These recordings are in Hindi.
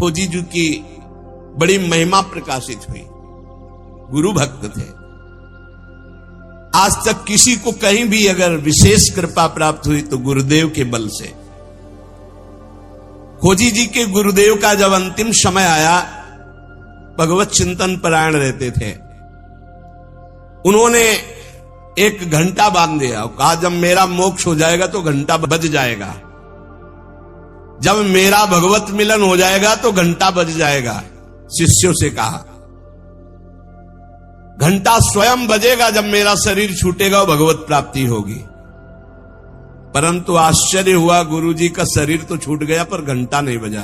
खोजी जी की बड़ी महिमा प्रकाशित हुई। गुरु भक्त थे। आज तक किसी को कहीं भी अगर विशेष कृपा प्राप्त हुई तो गुरुदेव के बल से। खोजी जी के गुरुदेव का जब अंतिम समय आया, भगवत चिंतन परायण रहते थे, उन्होंने एक घंटा बांध दिया, कहा जब मेरा मोक्ष हो जाएगा तो घंटा बज जाएगा, जब मेरा भगवत मिलन हो जाएगा तो घंटा बज जाएगा। शिष्यों से कहा घंटा स्वयं बजेगा जब मेरा शरीर छूटेगा, भगवत प्राप्ति होगी। परंतु आश्चर्य हुआ, गुरुजी का शरीर तो छूट गया पर घंटा नहीं बजा।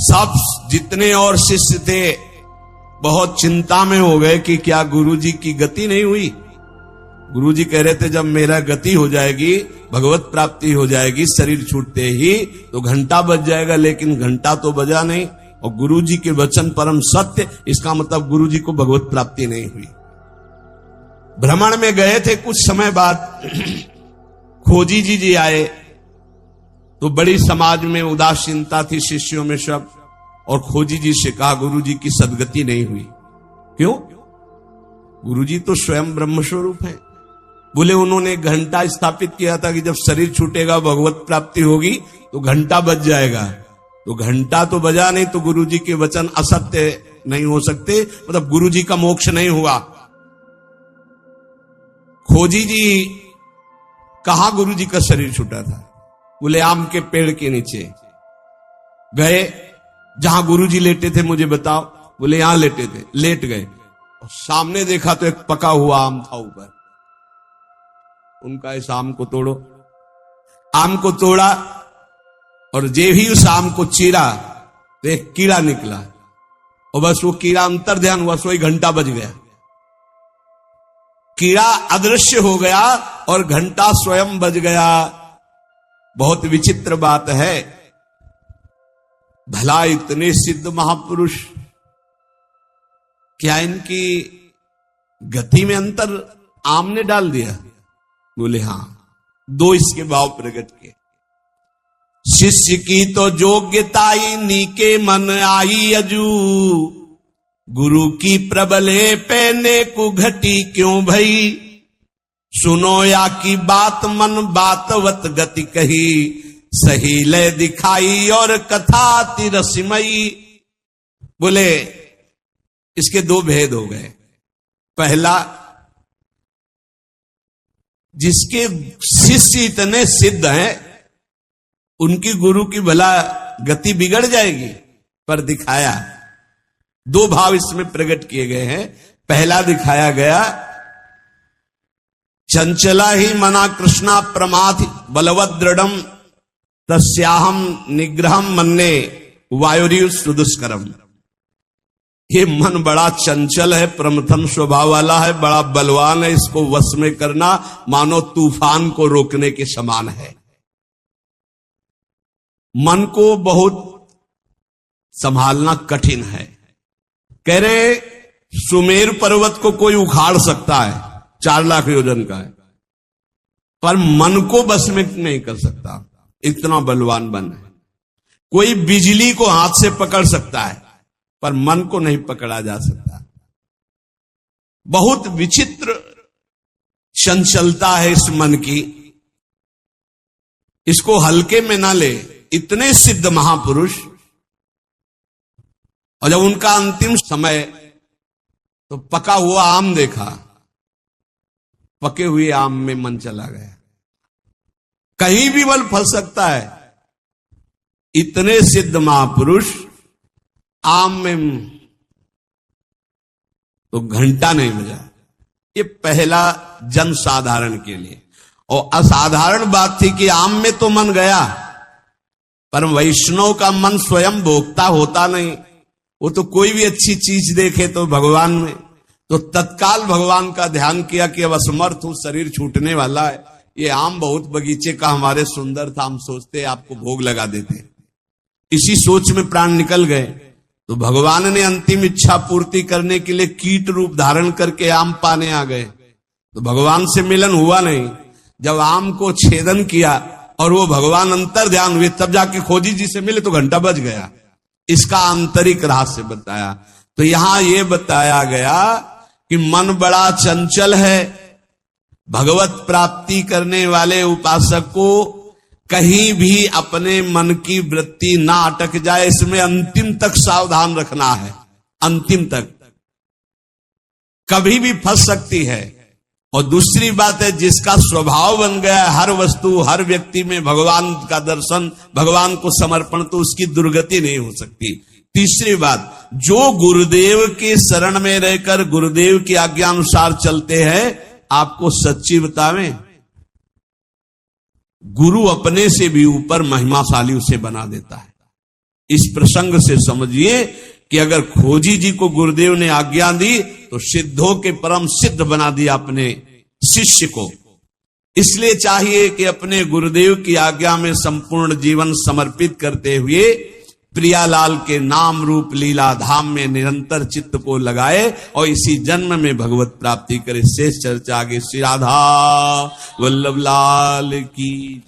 सब जितने और शिष्य थे बहुत चिंता में हो गए कि क्या गुरुजी की गति नहीं हुई। गुरुजी कह रहे थे जब मेरा गति हो जाएगी, भगवत प्राप्ति हो जाएगी, शरीर छूटते ही तो घंटा बज जाएगा, लेकिन घंटा तो बजा नहीं। और गुरुजी के वचन परम सत्य, इसका मतलब गुरुजी को भगवत प्राप्ति नहीं हुई। भ्रमण में गए थे, कुछ समय बाद खोजी जी आए तो बड़ी समाज में उदासीनता थी शिष्यों में सब। और खोजी जी से कहा गुरुजी की सद्गति नहीं हुई। क्यों? गुरुजी तो स्वयं ब्रह्म स्वरूप है। बोले उन्होंने घंटा स्थापित किया था कि जब शरीर छूटेगा भगवत प्राप्ति होगी तो घंटा बज जाएगा। तो घंटा तो बजा नहीं, तो गुरुजी के वचन असत्य नहीं हो सकते, मतलब गुरुजी का मोक्ष नहीं हुआ। खोजी जी कहां गुरुजी का शरीर छूटा था? बोले आम के पेड़ के नीचे गए। जहां गुरुजी लेटे थे मुझे बताओ। बोले यहां लेटे थे। लेट गए और सामने देखा तो एक पका हुआ आम था ऊपर। उनका इस आम को तोड़ो। आम को तोड़ा और जे ही उस आम को चीरा तो एक कीड़ा निकला और बस वो कीड़ा अंतर ध्यान हुआ, सोई घंटा बज गया। कीड़ा अदृश्य हो गया और घंटा स्वयं बज गया। बहुत विचित्र बात है। भला इतने सिद्ध महापुरुष, क्या इनकी गति में अंतर आम ने डाल दिया? बोले हां। दो इसके भाव प्रकट किए। शिष्य की तो योग्यता नीके मन आई अजू, गुरु की प्रबले पैने को घटी क्यों भई, सुनो या की बात मन बातवत गति कही, सही लय दिखाई और कथा तिरसिमयी। बोले इसके दो भेद हो गए। पहला, जिसके शिष्य इतने सिद्ध हैं उनकी गुरु की भला गति बिगड़ जाएगी, पर दिखाया। दो भाव इसमें प्रकट किए गए हैं। पहला दिखाया गया, चंचला ही मना कृष्णा प्रमाथ बलवद दृढ़म तस्याहम निग्रहम मन्ने वायुरिव सुदुष्करम। ये मन बड़ा चंचल है, प्रमथन स्वभाव वाला है, बड़ा बलवान है, इसको वश में करना मानो तूफान को रोकने के समान है। मन को बहुत संभालना कठिन है। कह रहे सुमेर पर्वत को कोई उखाड़ सकता है, 4 लाख योजन का है, पर मन को बस में नहीं कर सकता, इतना बलवान मन है। कोई बिजली को हाथ से पकड़ सकता है पर मन को नहीं पकड़ा जा सकता। बहुत विचित्र चंचलता है इस मन की, इसको हल्के में ना ले। इतने सिद्ध महापुरुष, और जब उनका अंतिम समय तो पका हुआ आम देखा, पके हुए आम में मन चला गया। कहीं भी बल फंस सकता है। इतने सिद्ध महापुरुष आम में तो घंटा नहीं बजा। ये पहला जन साधारण के लिए। और असाधारण बात थी कि आम में तो मन गया, पर वैष्णव का मन स्वयं भोक्ता होता नहीं। वो तो कोई भी अच्छी चीज देखे तो भगवान में, तो तत्काल भगवान का ध्यान किया कि अब असमर्थ हूं, शरीर छूटने वाला है। ये आम बहुत बगीचे का हमारे सुंदर था, हम सोचते आपको भोग लगा देते। इसी सोच में प्राण निकल गए। तो भगवान ने अंतिम इच्छा पूर्ति करने के लिए कीट रूप धारण करके आम पाने आ गए। तो भगवान से मिलन हुआ नहीं। जब आम को छेदन किया और वो भगवान अंतर ध्यान हुए, तब जाके खोजी जी से मिले तो घंटा बज गया। इसका आंतरिक रहस्य बताया। तो यहां ये बताया गया कि मन बड़ा चंचल है। भगवत प्राप्ति करने वाले उपासक को कहीं भी अपने मन की वृत्ति ना अटक जाए, इसमें अंतिम तक सावधान रखना है। अंतिम तक कभी भी फंस सकती है। और दूसरी बात है, जिसका स्वभाव बन गया है हर वस्तु हर व्यक्ति में भगवान का दर्शन, भगवान को समर्पण, तो उसकी दुर्गति नहीं हो सकती। तीसरी बात, जो गुरुदेव के शरण में रहकर गुरुदेव की आज्ञा अनुसार चलते हैं, आपको सच्ची बतावें, गुरु अपने से भी ऊपर महिमाशाली उसे बना देता है। इस प्रसंग से समझिए कि अगर खोजी जी को गुरुदेव ने आज्ञा दी तो सिद्धों के परम सिद्ध बना दिया अपने शिष्य को। इसलिए चाहिए कि अपने गुरुदेव की आज्ञा में संपूर्ण जीवन समर्पित करते हुए प्रियालाल के नाम रूप लीला धाम में निरंतर चित्त को लगाए और इसी जन्म में भगवत प्राप्ति करे। शेष चर्चा आगे। श्री राधा वल्लभ लाल की।